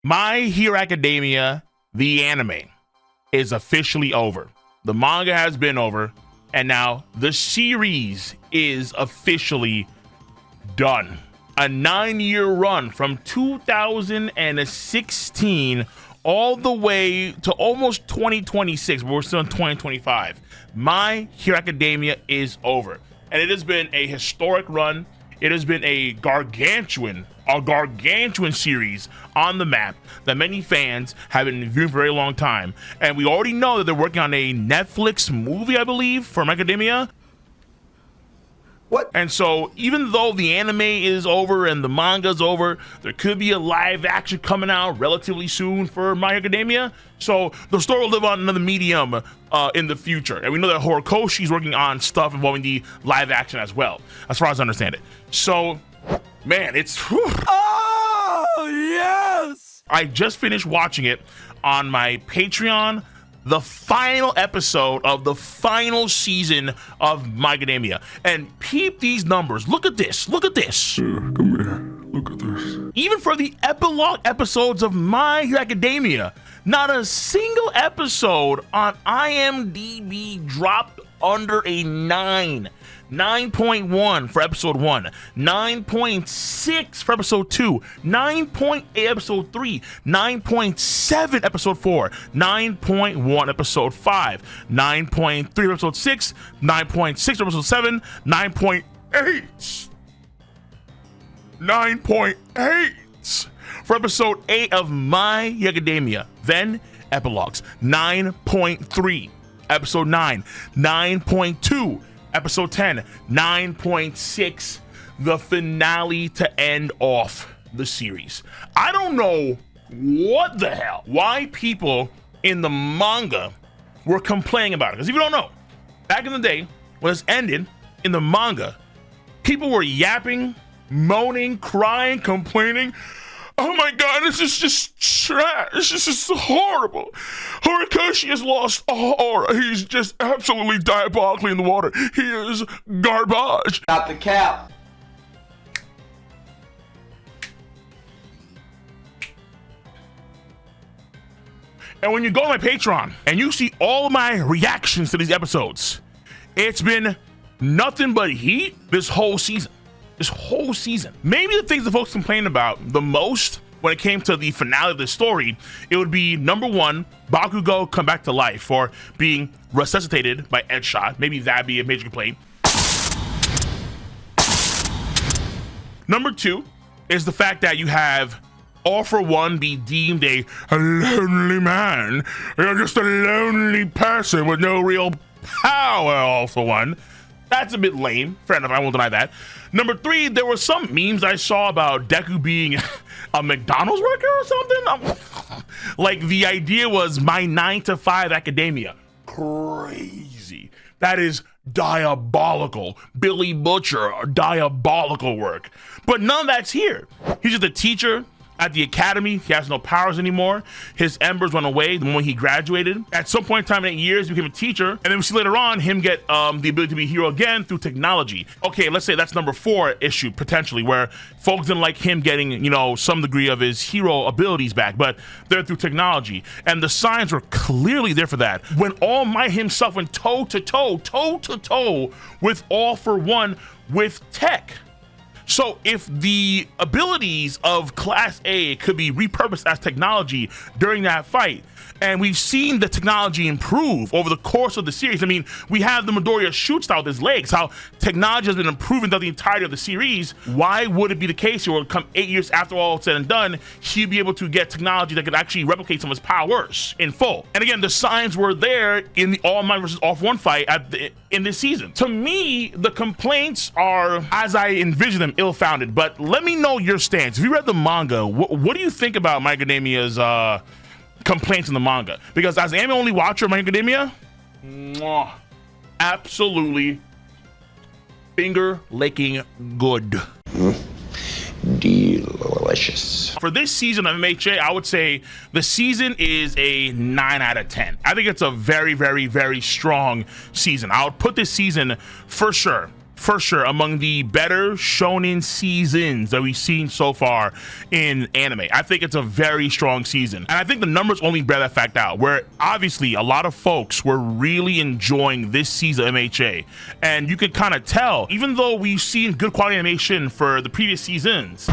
My Hero Academia, the anime, is officially over. The manga has been over, and now the series is officially done. A 9-year run from 2016 all the way to almost 2026, but we're still in 2025. My Hero Academia is over, and it has been a historic run. It has been a gargantuan series on the map that many fans have been viewing for a very long time. And we already know that they're working on a Netflix movie, I believe, for My Academia. What? And so even though the anime is over and the manga's over, there could be a live action coming out relatively soon for My Academia. So the story will live on another medium in the future. And we know that Horikoshi's working on stuff involving the live action as well, as far as I understand it. So, man, it's... Whew. Oh, yes! I just finished watching it on my Patreon, the final episode of the final season of My Academia. And peep these numbers. Look at this. Look at this. Come here. Look at this. Even for the epilogue episodes of My Hero Academia, not a single episode on IMDb dropped under a 9. 9.1 for episode 1, 9.6 for episode 2, 9.8 episode 3, 9.7 episode 4, 9.1 episode 5, 9.3 episode 6, 9.6 episode 7, 9.8 for episode 8 of My Hero Academia. Then epilogues, 9.3 episode 9, 9.2 episode 10, 9.6, the finale to end off the series. I don't know what the hell, why people in the manga were complaining about it. Because if you don't know, back in the day, when this ended in the manga, people were yapping, moaning, crying, complaining. Oh my God, this is just trash. This is just horrible. Horikoshi has lost all aura. He's just absolutely diabolically in the water. He is garbage. Not the cap. And when you go to my Patreon and you see all my reactions to these episodes, it's been nothing but heat this whole season. This whole season. Maybe the things the folks complain about the most when it came to the finale of the story, it would be number 1, Bakugo come back to life for being resuscitated by Ed Shot. Maybe that'd be a major complaint. Number 2 is the fact that you have All For One be deemed a lonely man. You're just a lonely person with no real power, All For One. That's a bit lame. Fair enough, I won't deny that. Number 3, there were some memes I saw about Deku being a McDonald's worker or something. Like the idea was My 9 to 5 Academia. Crazy. That is diabolical. Billy Butcher, diabolical work. But none of that's here. He's just a teacher at the academy. He has no powers anymore. His embers went away the moment he graduated. At some point in time in 8 years, he became a teacher. And then we see later on him get the ability to be a hero again through technology. Okay, let's say that's number 4 issue, potentially, where folks didn't like him getting, you know, some degree of his hero abilities back, but they're through technology. And the signs were clearly there for that. When All Might himself went toe to toe with All For One with tech. So if the abilities of Class A could be repurposed as technology during that fight, and we've seen the technology improve over the course of the series. I mean, we have the Midoriya shoot style with his legs, how technology has been improving throughout the entirety of the series. Why would it be the case here where come 8 years after all said and done, he'd be able to get technology that could actually replicate some of his powers in full? And again, the signs were there in the All Might versus All For One fight in this season. To me, the complaints are, as I envision them, ill-founded. But let me know your stance. If you read the manga, what do you think about My Academia's complaints in the manga? Because as an anime only watcher of My Academia, absolutely finger licking good. Delicious. For this season of MHA, I would say the season is a 9 out of 10. I think it's a very, very, very strong season. I would put this season for sure for sure among the better shonen seasons that we've seen so far in anime. I think it's a very strong season, and I think the numbers only bear that fact out, where obviously a lot of folks were really enjoying this season of MHA, and you can kind of tell, even though we've seen good quality animation for the previous seasons,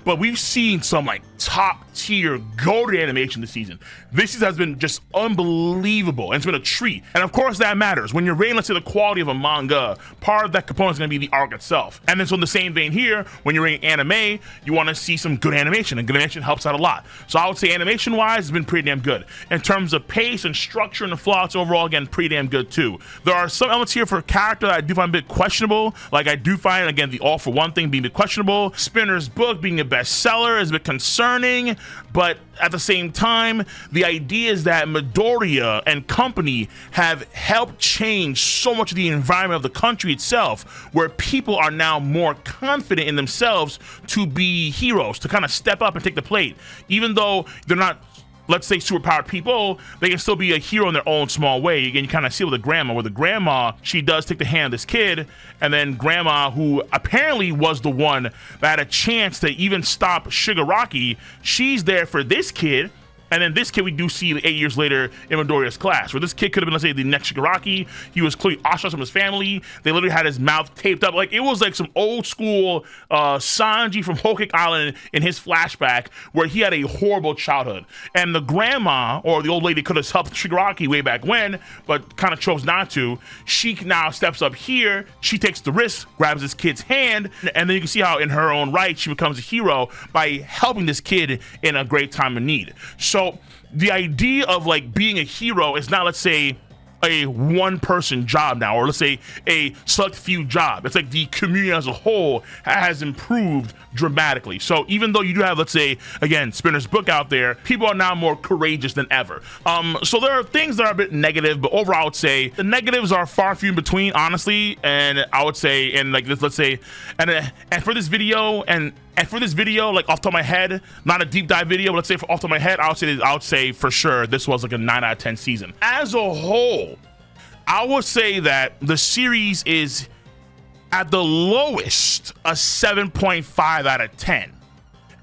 but we've seen some like top tier golden animation this season. This season has been just unbelievable, and it's been a treat. And of course that matters. When you're rating, let's say, the quality of a manga, part of that component is going to be the arc itself. And then so in the same vein here, when you're rating anime, you want to see some good animation, and good animation helps out a lot. So I would say animation wise, it's been pretty damn good. In terms of pace and structure and the plots overall, again, pretty damn good too. There are some elements here for character that I do find a bit questionable. Like I do find, again, the All for One thing being a bit questionable. Spinner's book being a bestseller is a bit concerning, but at the same time, the idea is that Midoriya and company have helped change so much of the environment of the country itself, where people are now more confident in themselves to be heroes, to kind of step up and take the plate. Even though they're not, let's say, superpowered people, they can still be a hero in their own small way. Again, you kind of see with the grandma, where the grandma, she does take the hand of this kid, and then grandma, who apparently was the one that had a chance to even stop Shigaraki, she's there for this kid. And then this kid we do see 8 years later in Midoriya's class, where this kid could have been, let's say, the next Shigaraki. He was clearly ostracized from his family. They literally had his mouth taped up. Like, it was like some old school Sanji from Whole Cake Island in his flashback, where he had a horrible childhood. And the grandma, or the old lady, could have helped Shigaraki way back when, but kind of chose not to. She now steps up here. She takes the risk, grabs this kid's hand, and then you can see how in her own right, she becomes a hero by helping this kid in a great time of need. So the idea of like being a hero is not, let's say, a one-person job now, or let's say a select few job. It's like the community as a whole has improved dramatically. So even though you do have, let's say, again, Spinner's book out there, people are now more courageous than ever. So there are things that are a bit negative, but overall I would say the negatives are far and few in between, honestly. And I would say, and like this, let's say, and for this video, and for this video, like off the top of my head, not a deep dive video, but let's say for off the top of my head, I would say for sure this was like a 9 out of 10 season. As a whole, I would say that the series is at the lowest a 7.5 out of 10,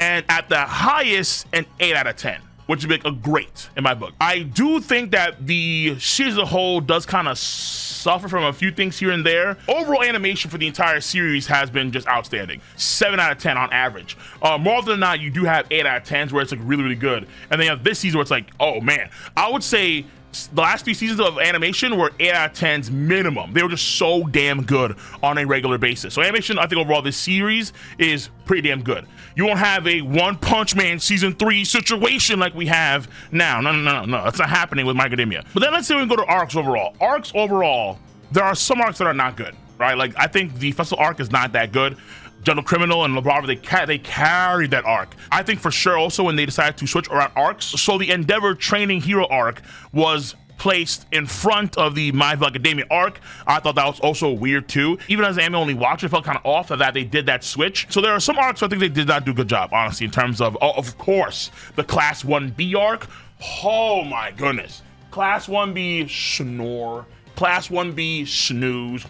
and at the highest an 8 out of 10, which would be like a great in my book. I do think that the series as a whole does kind of suffer from a few things here and there. Overall animation for the entire series has been just outstanding. 7 out of 10 on average. More often than not, you do have 8 out of 10s where it's like really, really good. And then you have this season where it's like, oh man. I would say the last 3 seasons of animation were 8 out of 10s minimum. They were just so damn good on a regular basis. So animation, I think overall this series is pretty damn good. You won't have a One Punch Man season 3 situation like we have now. No. That's not happening with My Academia. But then let's say we go to arcs overall. Arcs overall, there are some arcs that are not good, right? Like I think the Festival arc is not that good. General Criminal and LeBron, they carried that arc. I think for sure also when they decided to switch around arcs, so the Endeavor Training Hero arc was placed in front of the My Hero Academia arc. I thought that was also weird too. Even as an anime only watcher, it felt kind of off that they did that switch. So there are some arcs I think they did not do a good job, honestly, in terms of course, the Class 1B arc. Oh my goodness. Class 1B snore. Class 1B snooze.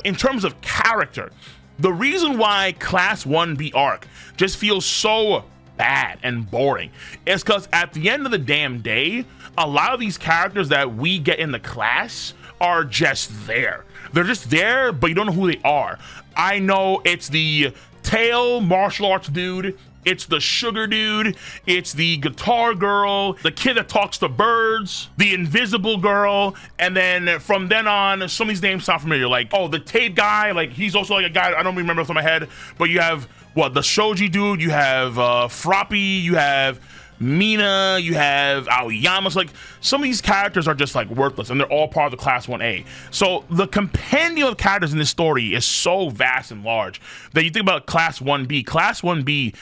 In terms of character, the reason why Class 1B arc just feels so bad and boring is because at the end of the damn day, a lot of these characters that we get in the class are just there. They're just there, but you don't know who they are. I know it's the tail martial arts dude, it's the sugar dude, it's the guitar girl, the kid that talks to birds, the invisible girl, and then from then on, some of these names sound familiar. Like, oh, the tape guy, like he's also like a guy, I don't remember off the top of my head, but you have, what, the shoji dude, you have Froppy, you have Mina, you have Aoyama. Like some of these characters are just like worthless, and they're all part of the Class 1A. So the compendium of characters in this story is so vast and large that you think about Class 1B. Class 1B,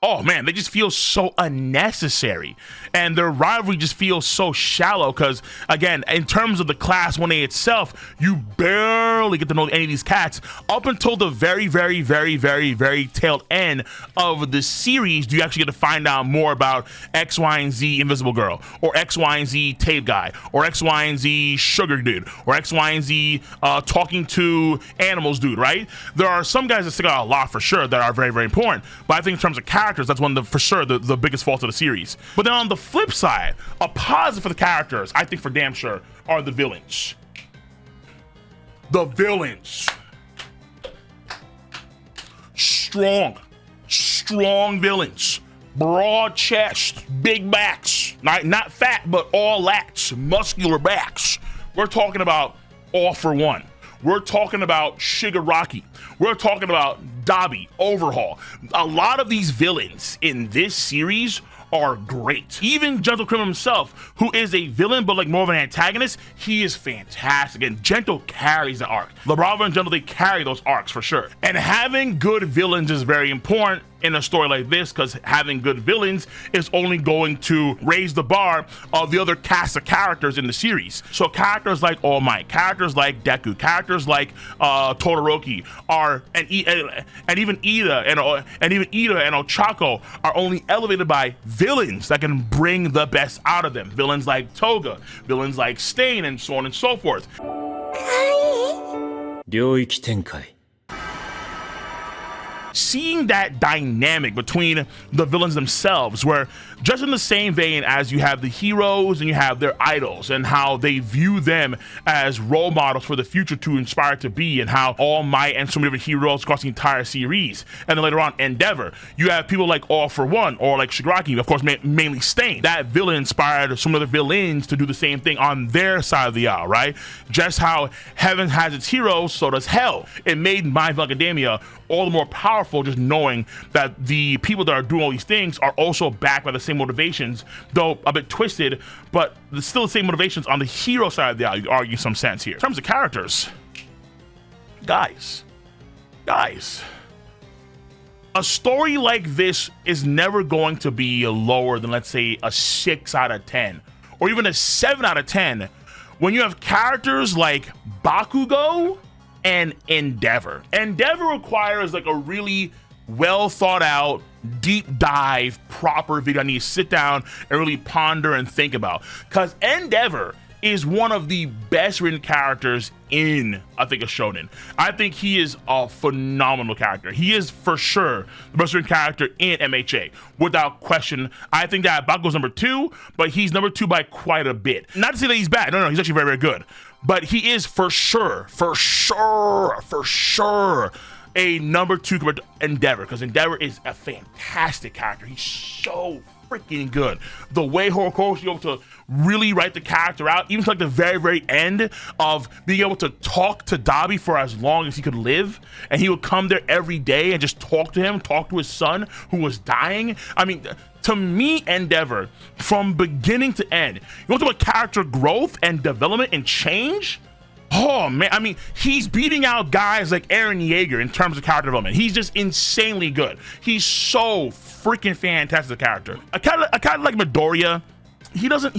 oh man, they just feel so unnecessary, and their rivalry just feels so shallow because, again, in terms of the Class 1A itself, you barely barely get to know any of these cats up until the very tail end of the series. Do you actually get to find out more about X, Y, and Z Invisible Girl, or X, Y, and Z Tape Guy, or X, Y, and Z Sugar Dude, or X, Y, and Z Talking to Animals Dude, right? There are some guys that stick out a lot for sure that are very important, but I think in terms of characters, that's one of the, for sure, the biggest fault of the series. But then on the flip side, a positive for the characters, I think for damn sure, are the villains. The villains. Strong villains. Broad chest, big backs. Not fat, but all lats, muscular backs. We're talking about All For One. We're talking about Shigaraki. We're talking about Dabi, Overhaul. A lot of these villains in this series are great. Even Gentle Criminal himself, who is a villain but like more of an antagonist, he is fantastic. And Gentle carries the arc. LaBrava and Gentle, they carry those arcs for sure. And having good villains is very important in a story like this, because having good villains is only going to raise the bar of the other cast of characters in the series. So characters like All Might, characters like Deku, characters like Todoroki and even Ida and Ochako are only elevated by villains that can bring the best out of them. Villains like Toga, villains like Stain, and so on and so forth. 領域展開 Seeing that dynamic between the villains themselves, where just in the same vein as you have the heroes and you have their idols and how they view them as role models for the future to inspire to be, and how All Might and so many different heroes across the entire series, and then later on Endeavor, you have people like All For One, or like Shigaraki, of course mainly Stain. That villain inspired some other villains to do the same thing on their side of the aisle, right? Just how heaven has its heroes, so does hell. It made My Hero Academia all the more powerful, just knowing that the people that are doing all these things are also backed by the same motivations, though a bit twisted, but it's still the same motivations on the hero side of the aisle, you could argue some sense here. In terms of characters, guys, a story like this is never going to be lower than, let's say, a 6 out of 10, or even a 7 out of 10, when you have characters like Bakugo and Endeavor. Endeavor requires like a really well thought out, deep dive, proper video I need to sit down and really ponder and think about, because Endeavor is one of the best written characters in, I think, a shonen. I think he is a phenomenal character. He is for sure the best written character in MHA, without question. I think that Bakugo's number 2, but he's number 2 by quite a bit. Not to say that he's bad. No, he's actually very good. But he is for sure a number 2 compared to Endeavor, because Endeavor is a fantastic character. He's so freaking good. The way Horikoshi was able to really write the character out, even to like the very end of being able to talk to Dabi for as long as he could live, and he would come there every day and just talk to him, talk to his son who was dying. I mean, to me, Endeavor, from beginning to end, you want to talk about character growth and development and change? Oh man, I mean, he's beating out guys like Eren Yeager in terms of character development. He's just insanely good. He's so freaking fantastic character. I kind of like Midoriya. He doesn't.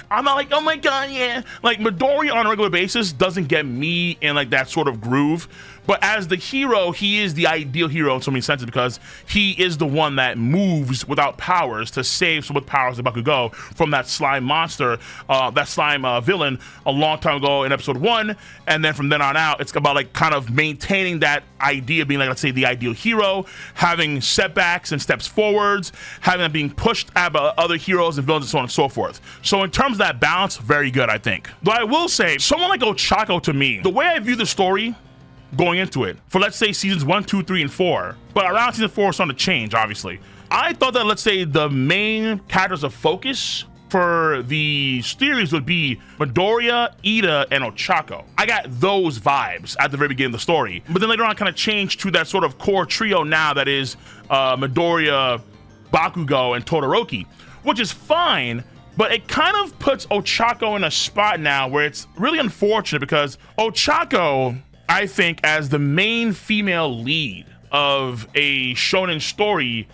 I'm not like, oh my god, yeah. Like Midoriya on a regular basis doesn't get me in like that sort of groove. But as the hero, he is the ideal hero in so many senses, because he is the one that moves without powers to save someone with powers like Bakugo from that slime monster, that slime villain a long time ago in episode 1. And then from then on out, it's about like kind of maintaining that idea of being like, let's say, the ideal hero, having setbacks and steps forwards, having them being pushed at other heroes and villains and so on and so forth. So in terms of that balance, very good, I think. Though I will say, someone like Ochako, to me, the way I view the story going into it, for let's say seasons 1, 2, 3, and 4, but around season 4 it's starting to change, obviously. I thought that, let's say, the main characters of focus for the series would be Midoriya, Ida, and Ochako. I got those vibes at the very beginning of the story, but then later on kind of changed to that sort of core trio now that is Midoriya, Bakugo, and Todoroki, which is fine. But it kind of puts Ochako in a spot now where it's really unfortunate, because Ochako, I think, as the main female lead of a shonen story,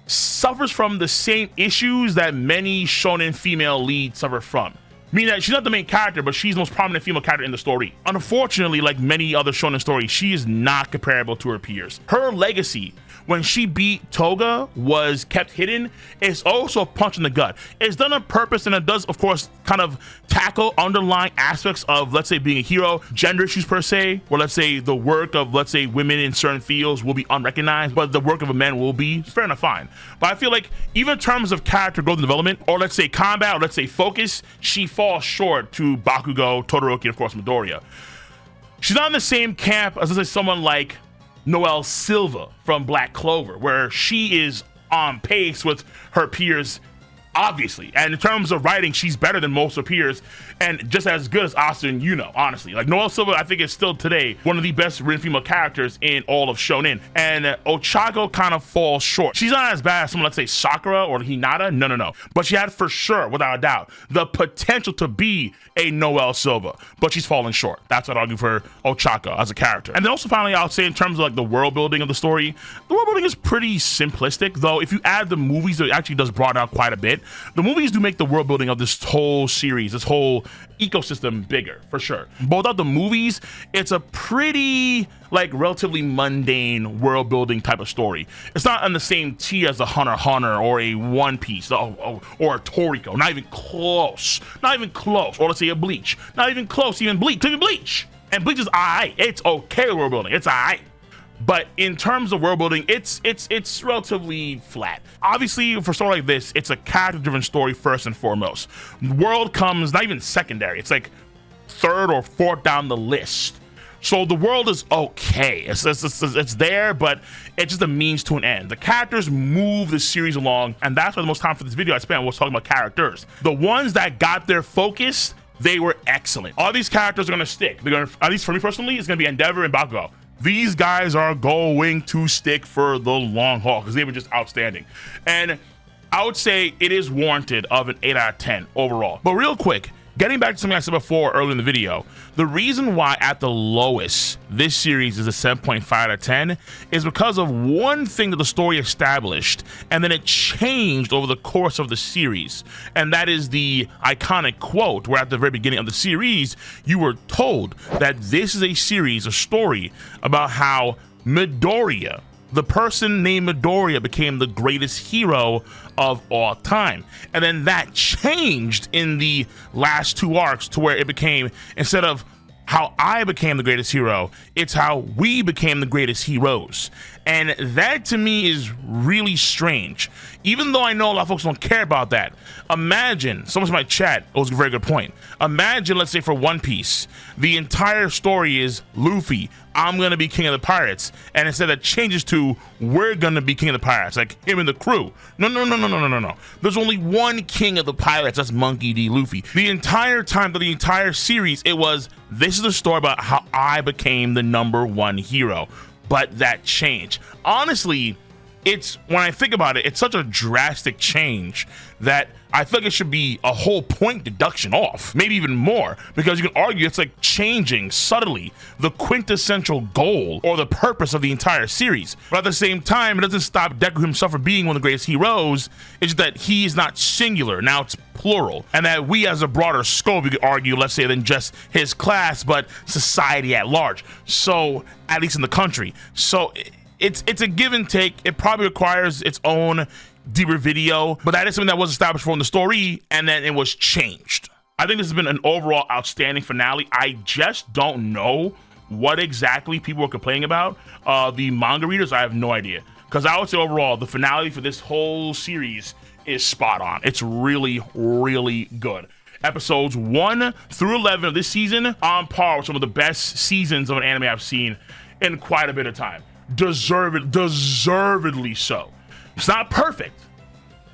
suffers from the same issues that many shonen female leads suffer from. Meaning that she's not the main character, but she's the most prominent female character in the story. Unfortunately, like many other shonen stories, she is not comparable to her peers. Her legacy, when she beat Toga, was kept hidden. It's also a punch in the gut. It's done on purpose, and it does, of course, kind of tackle underlying aspects of, let's say, being a hero, gender issues per se, or let's say the work of, let's say, women in certain fields will be unrecognized, but the work of a man will be. Fair enough, fine. But I feel like even in terms of character growth and development, or let's say combat, or let's say focus, she falls short to Bakugo, Todoroki, and of course Midoriya. She's not in the same camp as, let's say, someone like Noelle Silva from Black Clover, where she is on pace with her peers, obviously. And in terms of writing, she's better than most of her peers and just as good as Asa and Yuno, honestly. Like, Noelle Silva, I think, is still today one of the best written female characters in all of Shonen. And Ochako kind of falls short. She's not as bad as someone, let's say, Sakura or Hinata. No. But she had, for sure, without a doubt, the potential to be a Noelle Silva. But she's fallen short. That's what I'd argue for Ochako as a character. And then also, finally, I would say in terms of like the world building of the story, the world building is pretty simplistic. Though, if you add the movies, it actually does broaden out quite a bit. The movies do make the world building of this whole series, this whole ecosystem bigger, for sure. But without the movies, it's a pretty, like, relatively mundane world building type of story. It's not on the same tier as a Hunter x Hunter or a One Piece or a Toriko. Not even close. Not even close. Or let's say a Bleach. Not even close. Even Bleach. And Bleach is alright. It's okay world building. It's alright. But in terms of world building, it's relatively flat. Obviously, for a story like this, it's a character-driven story first and foremost. World comes not even secondary. It's like third or fourth down the list. So the world is okay. It's there, but it's just a means to an end. The characters move the series along, and that's why the most time for this video I spent was talking about characters. The ones that got their focus, they were excellent. All these characters are gonna stick. They're gonna, at least for me personally, it's gonna be Endeavor and Bakugo. These guys are going to stick for the long haul because they were just outstanding. And I would say it is warranted of an 8 out of 10 overall. But real quick, getting back to something I said before earlier in the video, the reason why at the lowest this series is a 7.5 out of 10 is because of one thing that the story established and then it changed over the course of the series. And that is the iconic quote where at the very beginning of the series, you were told that this is a series, a story about how Midoriya, the person named Midoriya, became the greatest hero of all time. And then that changed in the last two arcs to where it became, instead of how I became the greatest hero, it's how we became the greatest heroes. And that to me is really strange. Even though I know a lot of folks don't care about that. Imagine, someone's in my chat, it was a very good point. Imagine, let's say for One Piece, the entire story is Luffy, I'm gonna be king of the pirates. And instead it changes to, we're gonna be king of the pirates, like him and the crew. No. There's only one king of the pirates, that's Monkey D. Luffy. The entire time, the entire series, it was, this is the story about how I became the #1 hero. But that changed. Honestly, it's, when I think about it, it's such a drastic change that I feel like it should be a whole point deduction off, maybe even more, because you can argue it's like changing subtly the quintessential goal or the purpose of the entire series. But at the same time, it doesn't stop Deku himself from being one of the greatest heroes. It's just that he is not singular, now it's plural, and that we as a broader scope, you could argue, let's say, than just his class, but society at large. So, at least in the country. So it's a give and take. It probably requires its own deeper video, but that is something that was established from the story and then it was changed. I think this has been an overall outstanding finale. I just don't know what exactly people were complaining about. The manga readers, I have no idea, because I would say overall the finale for this whole series is spot on. It's really good. Episodes 1 through 11 of this season on par with some of the best seasons of an anime I've seen in quite a bit of time. Deservedly so. It's not perfect,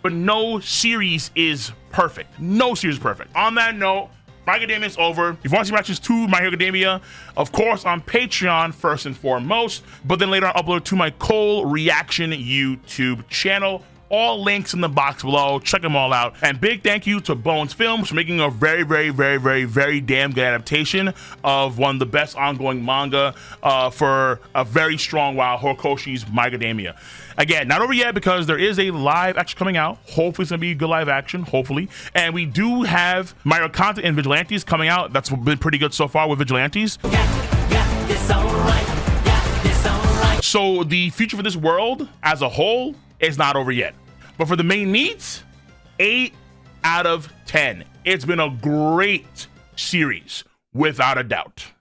but no series is perfect. No series is perfect. On that note, My Hero Academia is over. If you want to see reactions to My Hero Academia, of course, on Patreon first and foremost, but then later on upload to my Cole Reaction YouTube channel. All links in the box below. Check them all out. And big thank you to Bones Films for making a very, very, very, very, very damn good adaptation of one of the best ongoing manga for a very strong while, Horikoshi's My Academia. Again, not over yet because there is a live action coming out. Hopefully it's gonna be good live action, hopefully. And we do have minor content in Vigilantes coming out. That's been pretty good so far with Vigilantes. So the future for this world as a whole is not over yet. But for the main needs, 8 out of 10. It's been a great series, without a doubt.